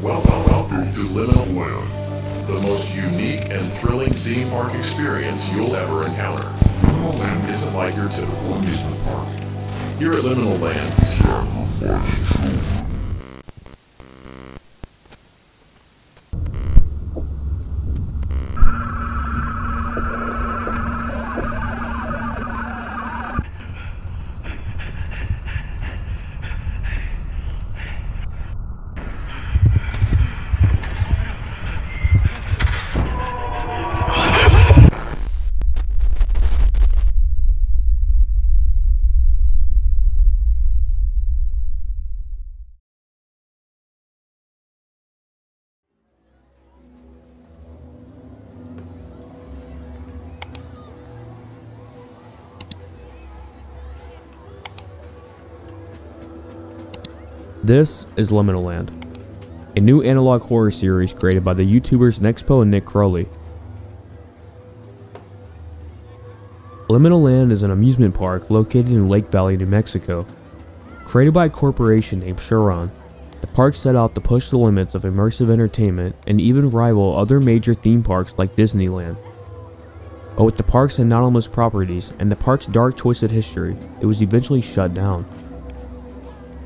Welcome to Liminal Land, the most unique and thrilling theme park experience you'll ever encounter. Liminal Land isn't like your typical amusement park. Here at Liminal Land, we sacrifice children. This is Liminal Land, a new analog horror series created by the YouTubers Nexpo and Nick Crowley. Liminal Land is an amusement park located in Lake Valley, New Mexico. Created by a corporation named H.O.M.E, the park set out to push the limits of immersive entertainment and even rival other major theme parks like Disneyland. But with the park's anomalous properties and the park's dark twisted history, it was eventually shut down.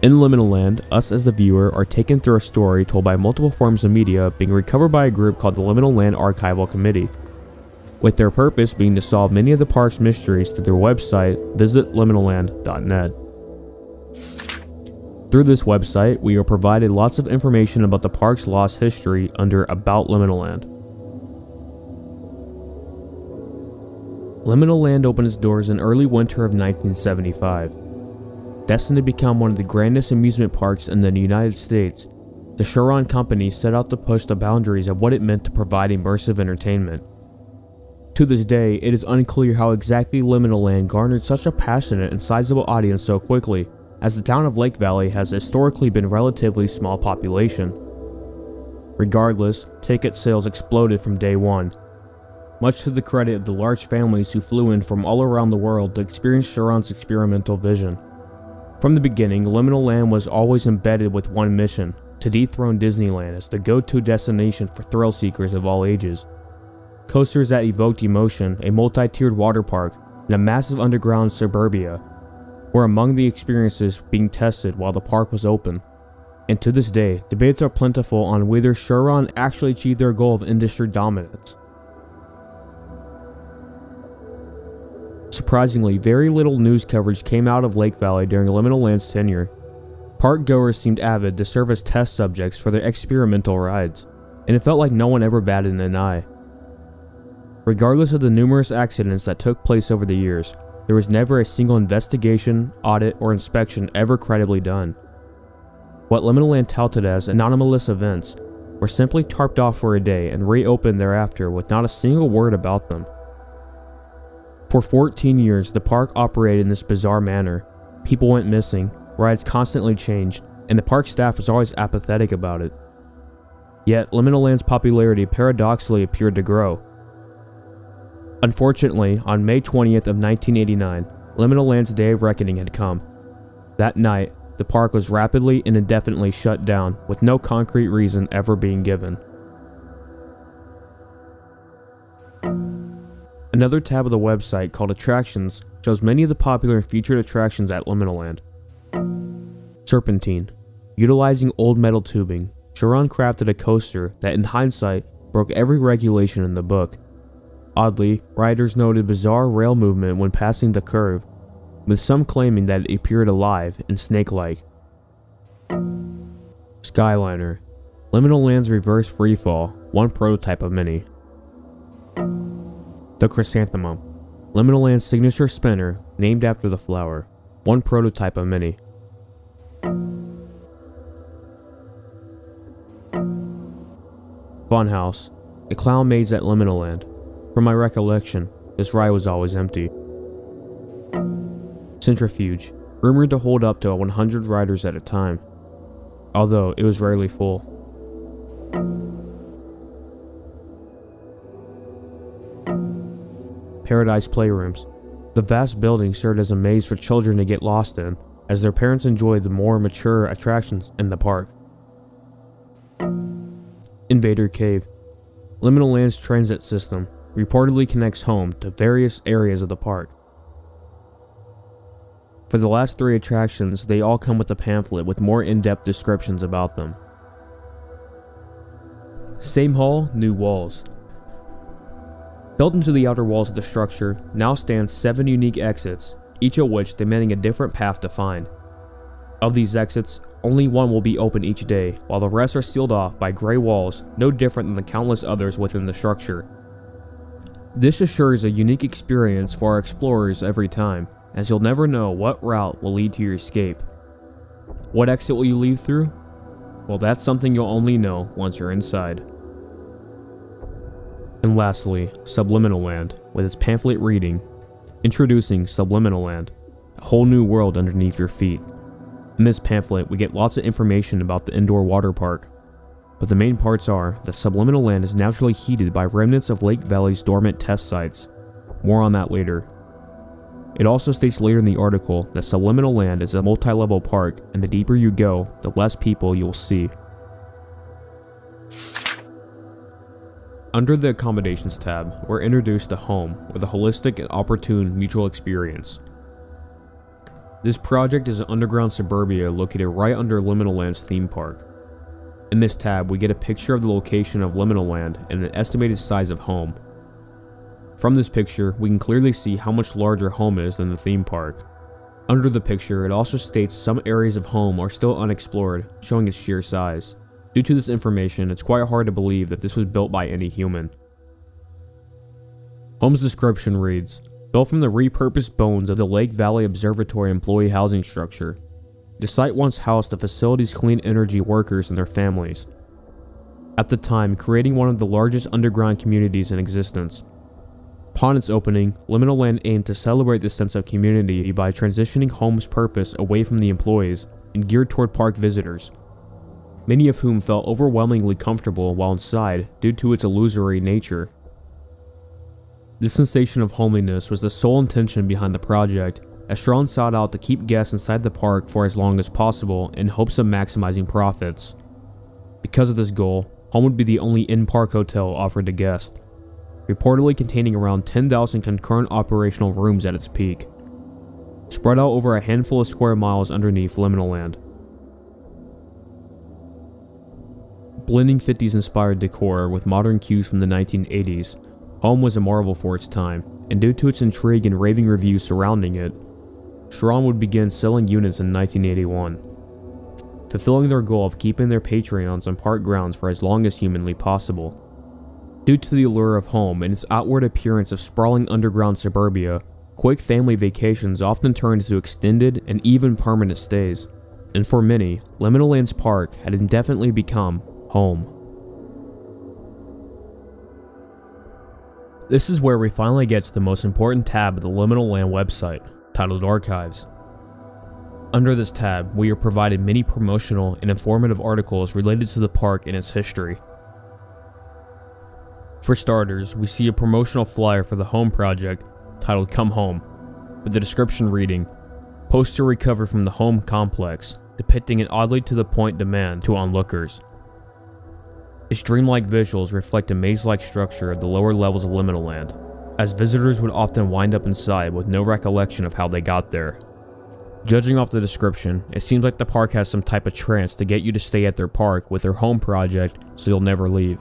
In Liminal Land, us as the viewer are taken through a story told by multiple forms of media being recovered by a group called the Liminal Land Archival Committee, with their purpose being to solve many of the park's mysteries through their website, visitliminalland.net. Through this website, we are provided lots of information about the park's lost history under About Liminal Land. Liminal Land opened its doors in early winter of 1975. Destined to become one of the grandest amusement parks in the United States, the H.O.M.E company set out to push the boundaries of what it meant to provide immersive entertainment. To this day, it is unclear how exactly Liminal Land garnered such a passionate and sizable audience so quickly, as the town of Lake Valley has historically been relatively small population. Regardless, ticket sales exploded from day one, much to the credit of the large families who flew in from all around the world to experience H.O.M.E's experimental vision. From the beginning, Liminal Land was always embedded with one mission: to dethrone Disneyland as the go-to destination for thrill seekers of all ages. Coasters that evoked emotion, a multi-tiered water park, and a massive underground suburbia were among the experiences being tested while the park was open. And to this day, debates are plentiful on whether H.O.M.E actually achieved their goal of industry dominance. Surprisingly, very little news coverage came out of Lake Valley during Liminal Land's tenure. Park goers seemed avid to serve as test subjects for their experimental rides, and it felt like no one ever batted an eye. Regardless of the numerous accidents that took place over the years, there was never a single investigation, audit, or inspection ever credibly done. What Liminal Land touted as anomalous events were simply tarped off for a day and reopened thereafter with not a single word about them. For 14 years, the park operated in this bizarre manner. People went missing, rides constantly changed, and the park staff was always apathetic about it. Yet, Liminal Land's popularity paradoxically appeared to grow. Unfortunately, on May 20th of 1989, Liminal Land's day of reckoning had come. That night, the park was rapidly and indefinitely shut down, with no concrete reason ever being given. Another tab of the website, called Attractions, shows many of the popular and featured attractions at Liminal Land. Serpentine. Utilizing old metal tubing, H.O.M.E crafted a coaster that in hindsight broke every regulation in the book. Oddly, riders noted bizarre rail movement when passing the curve, with some claiming that it appeared alive and snake-like. Skyliner. Liminal Land's reverse freefall, one prototype of many. The Chrysanthemum. Liminal Land's signature spinner, named after the flower, one prototype of many. Funhouse. A clown maze at Liminal Land. From my recollection, this ride was always empty. Centrifuge. Rumored to hold up to 100 riders at a time, although it was rarely full. Paradise Playrooms. The vast building served as a maze for children to get lost in, as their parents enjoyed the more mature attractions in the park. Invader Cave. Liminal Land's transit system reportedly connects home to various areas of the park. For the last 3 attractions, they all come with a pamphlet with more in-depth descriptions about them. Same hall, new walls. Built into the outer walls of the structure now stand 7 unique exits, each of which demanding a different path to find. Of these exits, only one will be open each day, while the rest are sealed off by gray walls, no different than the countless others within the structure. This assures a unique experience for our explorers every time, as you'll never know what route will lead to your escape. What exit will you leave through? Well, that's something you'll only know once you're inside. And lastly, Subliminal Land, with its pamphlet reading, Introducing Subliminal Land, a whole new world underneath your feet. In this pamphlet, we get lots of information about the indoor water park, but the main parts are that Subliminal Land is naturally heated by remnants of Lake Valley's dormant test sites. More on that later. It also states later in the article that Subliminal Land is a multi-level park, and the deeper you go, the less people you'll see. Under the Accommodations tab, we're introduced to H.O.M.E with a holistic and opportune mutual experience. This project is an underground suburbia located right under Liminal Land's theme park. In this tab, we get a picture of the location of Liminal Land and an estimated size of H.O.M.E. From this picture, we can clearly see how much larger H.O.M.E is than the theme park. Under the picture, it also states some areas of H.O.M.E are still unexplored, showing its sheer size. Due to this information, it's quite hard to believe that this was built by any human. H.O.M.E's description reads, built from the repurposed bones of the Lake Valley Observatory employee housing structure. The site once housed the facility's clean energy workers and their families. At the time, creating one of the largest underground communities in existence. Upon its opening, Liminal Land aimed to celebrate this sense of community by transitioning H.O.M.E's purpose away from the employees and geared toward park visitors, many of whom felt overwhelmingly comfortable while inside due to its illusory nature. This sensation of homeliness was the sole intention behind the project, as Sharon sought out to keep guests inside the park for as long as possible in hopes of maximizing profits. Because of this goal, H.O.M.E would be the only in-park hotel offered to guests, reportedly containing around 10,000 concurrent operational rooms at its peak, spread out over a handful of square miles underneath Liminal Land. Blending 50s inspired decor with modern cues from the 1980s, H.O.M.E was a marvel for its time, and due to its intrigue and raving reviews surrounding it, Sharon would begin selling units in 1981, fulfilling their goal of keeping their Patreons on park grounds for as long as humanly possible. Due to the allure of H.O.M.E and its outward appearance of sprawling underground suburbia, quick family vacations often turned into extended and even permanent stays, and for many, Liminal Land's park had indefinitely become home. This is where we finally get to the most important tab of the Liminal Land website, titled Archives. Under this tab, we are provided many promotional and informative articles related to the park and its history. For starters, we see a promotional flyer for the H.O.M.E project titled Come Home, with the description reading, Post to recover from the H.O.M.E complex, depicting an oddly to the point demand to onlookers. Its dreamlike visuals reflect a maze-like structure at the lower levels of Liminal Land, as visitors would often wind up inside with no recollection of how they got there. Judging off the description, it seems like the park has some type of trance to get you to stay at their park with their H.O.M.E project so you'll never leave.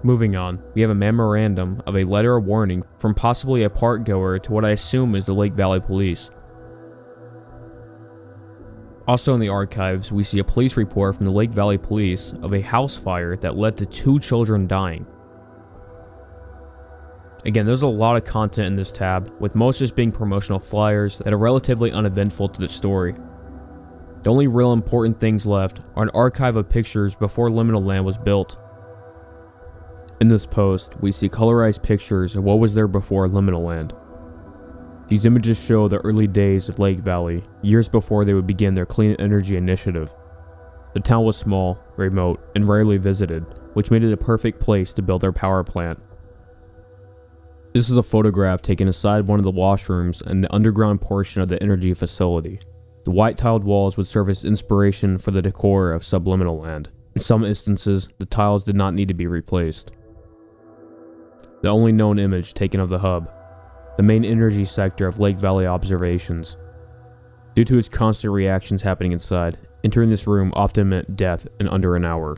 Moving on, we have a memorandum of a letter of warning from possibly a park goer to what I assume is the Lake Valley Police. Also in the archives, we see a police report from the Lake Valley Police of a house fire that led to 2 children dying. Again, there's a lot of content in this tab, with most just being promotional flyers that are relatively uneventful to the story. The only real important things left are an archive of pictures before Liminal Land was built. In this post, we see colorized pictures of what was there before Liminal Land. These images show the early days of Lake Valley, years before they would begin their clean energy initiative. The town was small, remote, and rarely visited, which made it a perfect place to build their power plant. This is a photograph taken inside one of the washrooms in the underground portion of the energy facility. The white tiled walls would serve as inspiration for the decor of Subliminal Land. In some instances, the tiles did not need to be replaced. The only known image taken of the hub, the main energy sector of Lake Valley observations. Due to its constant reactions happening inside, entering this room often meant death in under an hour.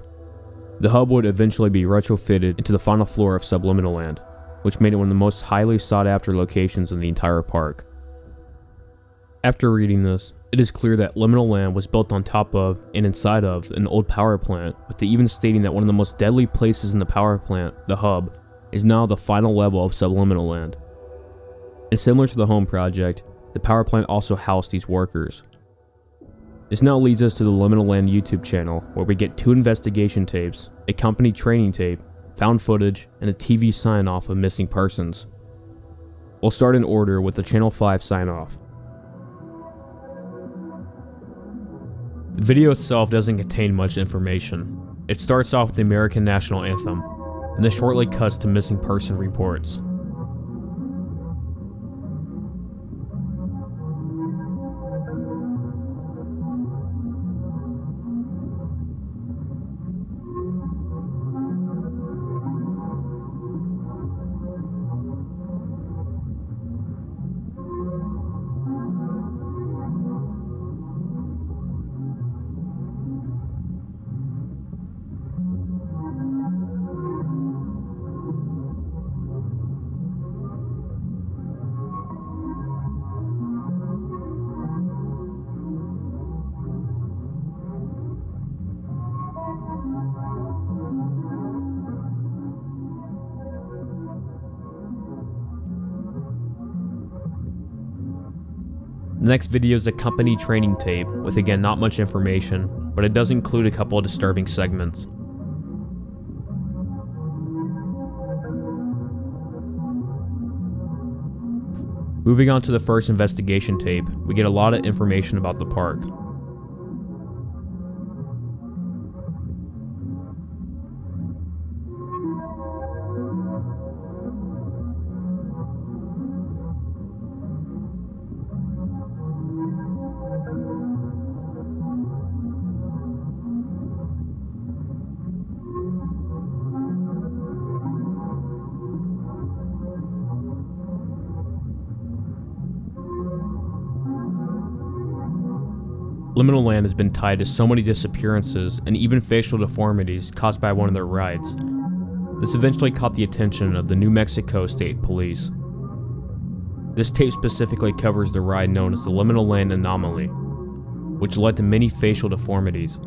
The hub would eventually be retrofitted into the final floor of Subliminal Land, which made it one of the most highly sought after locations in the entire park. After reading this, it is clear that Liminal Land was built on top of and inside of an old power plant, with the even stating that one of the most deadly places in the power plant, the hub, is now the final level of Subliminal Land. And similar to the H.O.M.E project, the power plant also housed these workers. This now leads us to the Liminal Land YouTube channel, where we get 2 investigation tapes, a company training tape, found footage, and a TV sign-off of missing persons. We'll start in order with the Channel 5 sign-off. The video itself doesn't contain much information. It starts off with the American National Anthem, and then shortly cuts to missing person reports. The next video is a company training tape with again not much information, but it does include a couple of disturbing segments. Moving on to the first investigation tape, we get a lot of information about the park. Liminal Land has been tied to so many disappearances and even facial deformities caused by one of their rides. This eventually caught the attention of the New Mexico State Police. This tape specifically covers the ride known as the Liminal Land Anomaly, which led to many facial deformities.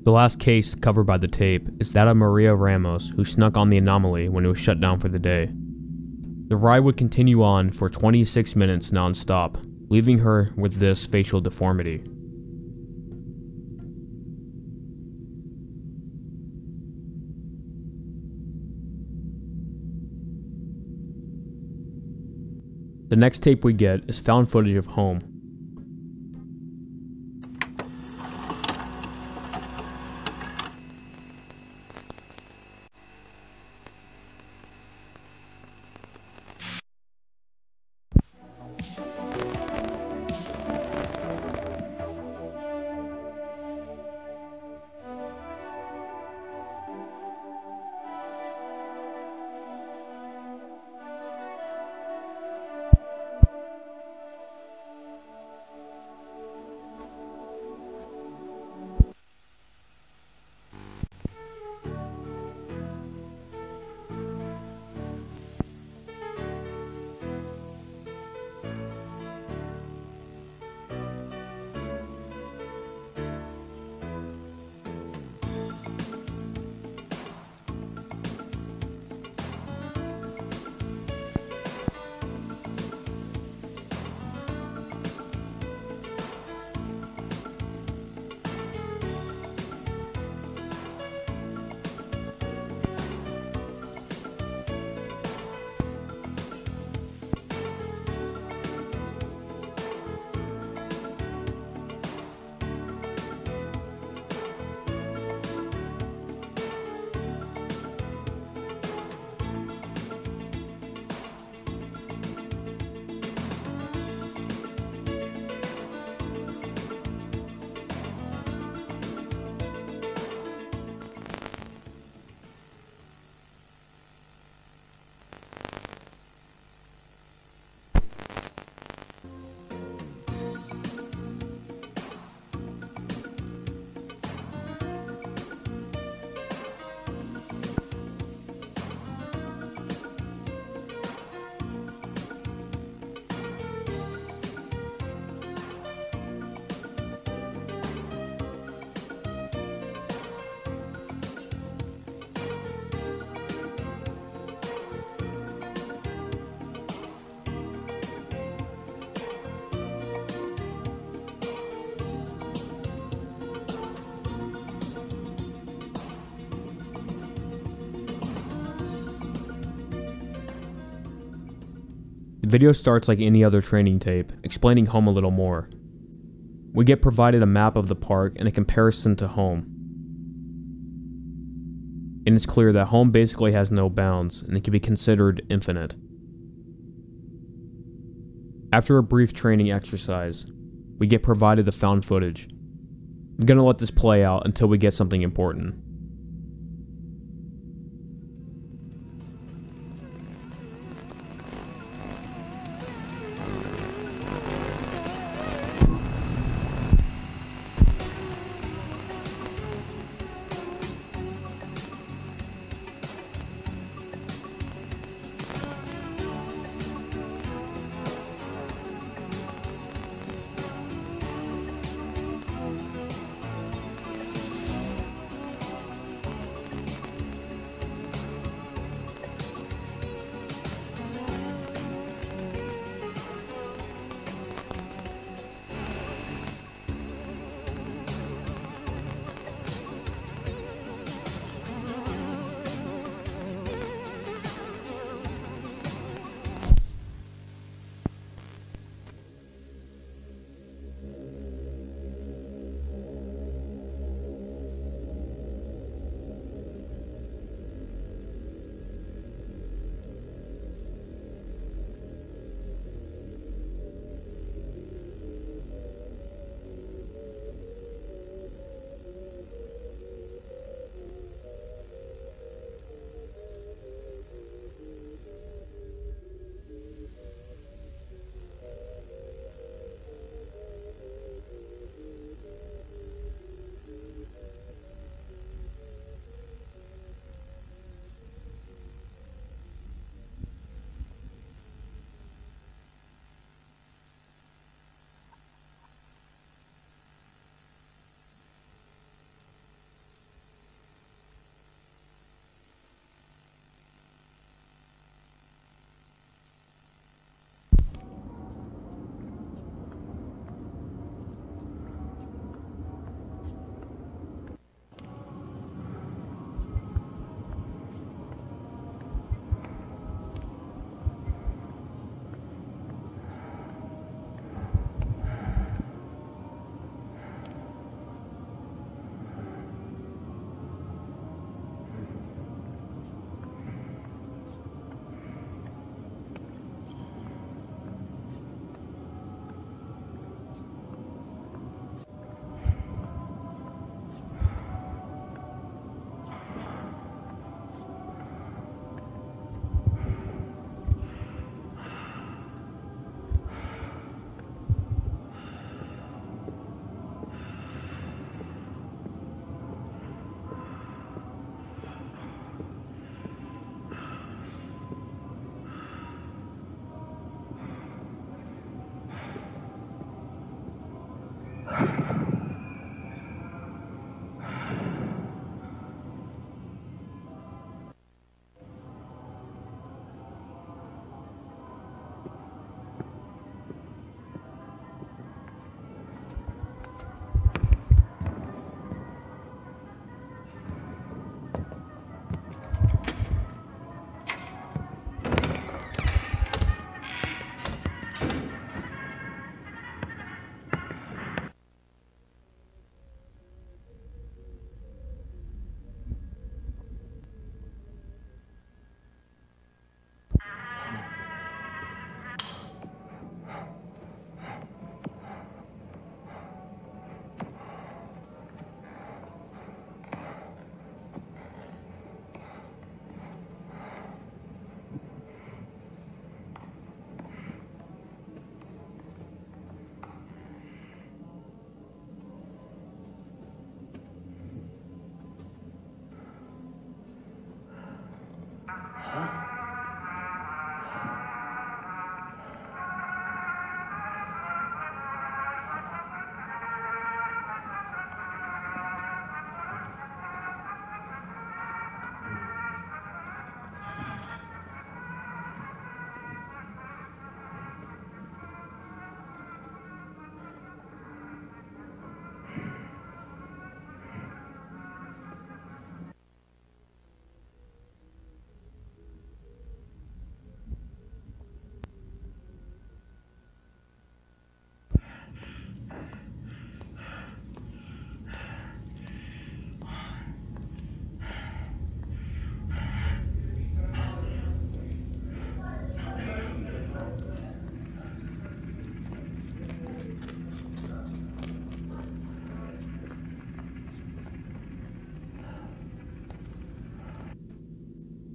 The last case covered by the tape is that of Maria Ramos, who snuck on the anomaly when it was shut down for the day. The ride would continue on for 26 minutes non-stop, leaving her with this facial deformity. The next tape we get is found footage of H.O.M.E. The video starts like any other training tape, explaining H.O.M.E a little more. We get provided a map of the park and a comparison to H.O.M.E. And it's clear that H.O.M.E basically has no bounds, and it can be considered infinite. After a brief training exercise, we get provided the found footage. I'm gonna let this play out until we get something important.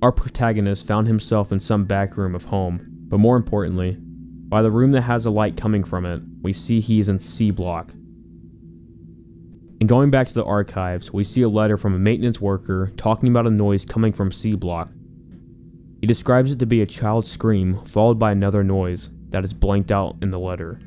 Our protagonist found himself in some back room of home, but more importantly, by the room that has a light coming from it, we see he is in C block. And going back to the archives, we see a letter from a maintenance worker talking about a noise coming from C block. He describes it to be a child's scream followed by another noise that is blanked out in the letter.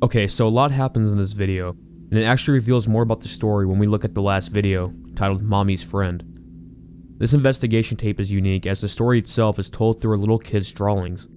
Okay, so a lot happens in this video, and it actually reveals more about the story when we look at the last video, titled Mommy's Friend. This investigation tape is unique as the story itself is told through a little kid's drawings.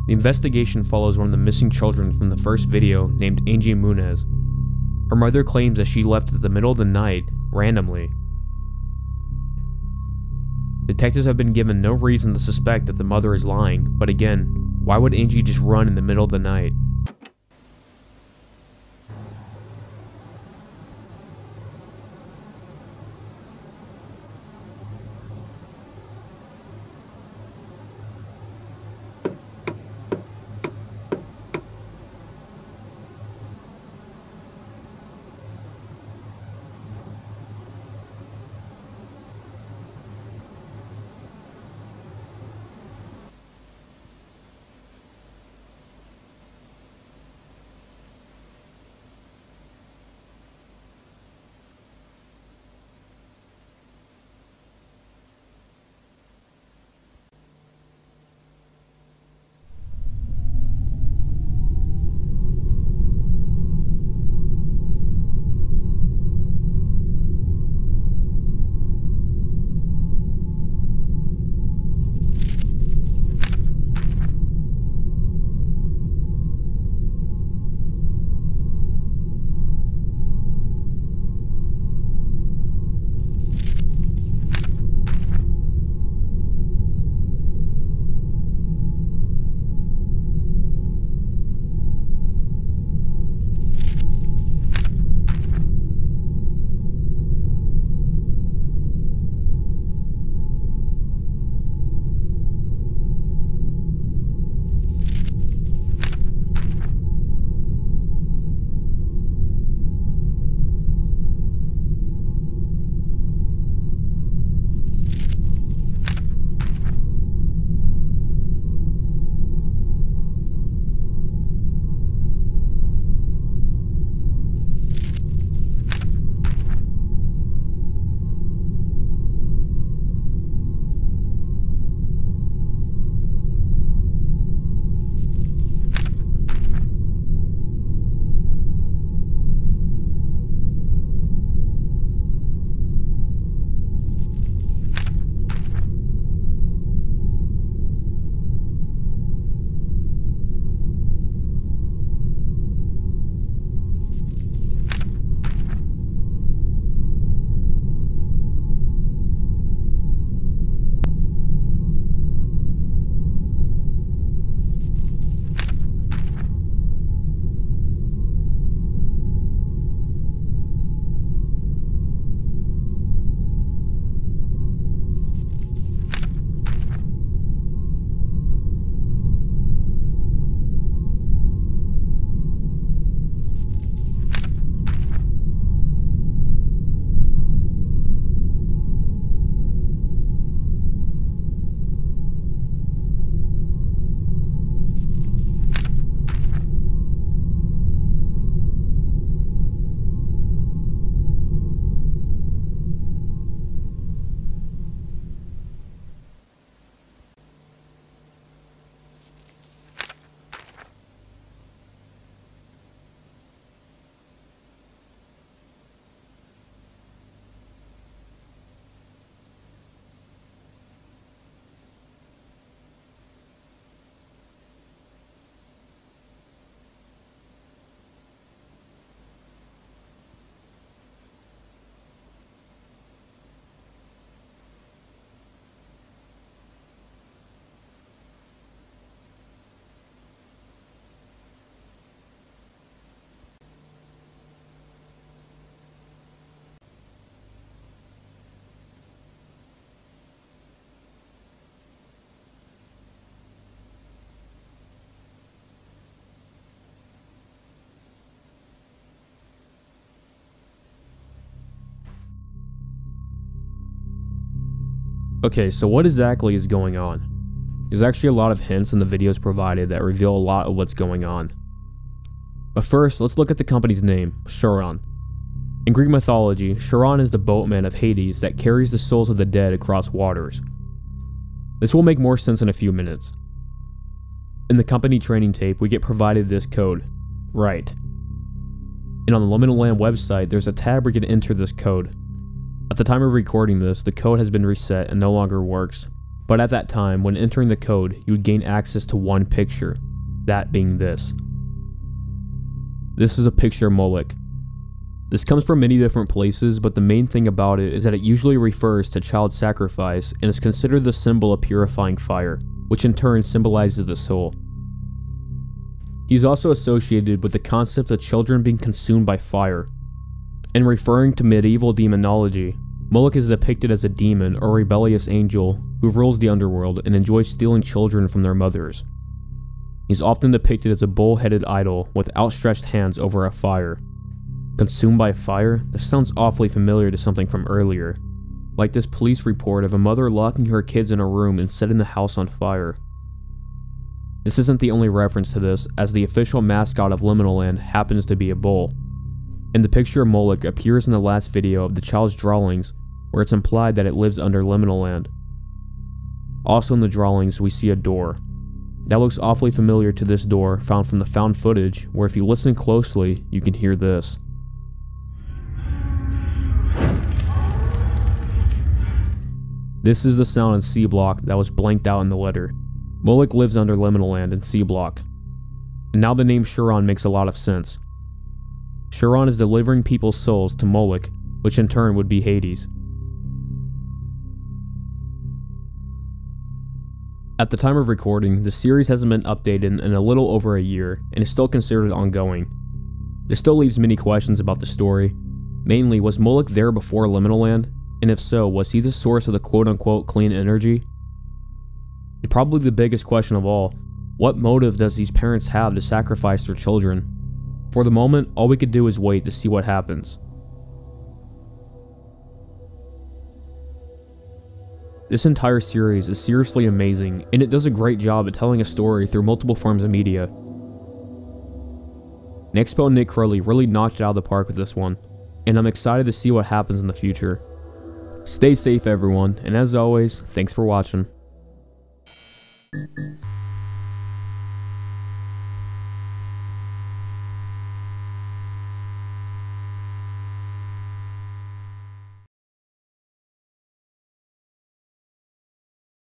The investigation follows one of the missing children from the first video named Angie Munez. Her mother claims that she left at the middle of the night, randomly. Detectives have been given no reason to suspect that the mother is lying, but again, why would Angie just run in the middle of the night? Okay, so what exactly is going on? There's actually a lot of hints in the videos provided that reveal a lot of what's going on. But first, let's look at the company's name, H.O.M.E. In Greek mythology, H.O.M.E is the boatman of Hades that carries the souls of the dead across waters. This will make more sense in a few minutes. In the company training tape, we get provided this code, right. And on the Liminal Land website, there's a tab where you can enter this code. At the time of recording this, the code has been reset and no longer works, but at that time, when entering the code, you would gain access to one picture, that being this. This is a picture of Moloch. This comes from many different places, but the main thing about it is that it usually refers to child sacrifice and is considered the symbol of purifying fire, which in turn symbolizes the soul. He's also associated with the concept of children being consumed by fire. In referring to medieval demonology, Moloch is depicted as a demon or rebellious angel who rules the underworld and enjoys stealing children from their mothers. He's often depicted as a bull-headed idol with outstretched hands over a fire. Consumed by fire? This sounds awfully familiar to something from earlier, like this police report of a mother locking her kids in a room and setting the house on fire. This isn't the only reference to this, as the official mascot of Liminal Land happens to be a bull. And the picture of Moloch appears in the last video of the child's drawings, where it's implied that it lives under Liminal Land. Also in the drawings, we see a door. That looks awfully familiar to this door found from the found footage, where if you listen closely, you can hear this. This is the sound in C block that was blanked out in the letter. Moloch lives under Liminal Land in C block. And now the name H.O.M.E makes a lot of sense. H.O.M.E is delivering people's souls to Moloch, which in turn would be Hades. At the time of recording, the series hasn't been updated in a little over a year and is still considered ongoing. This still leaves many questions about the story. Mainly, was Moloch there before Liminal Land? And if so, was he the source of the quote-unquote clean energy? And probably the biggest question of all, what motive does these parents have to sacrifice their children? For the moment, all we could do is wait to see what happens. This entire series is seriously amazing, and it does a great job at telling a story through multiple forms of media. Nexpo and Nick Crowley really knocked it out of the park with this one, and I'm excited to see what happens in the future. Stay safe everyone, and as always, thanks for watching.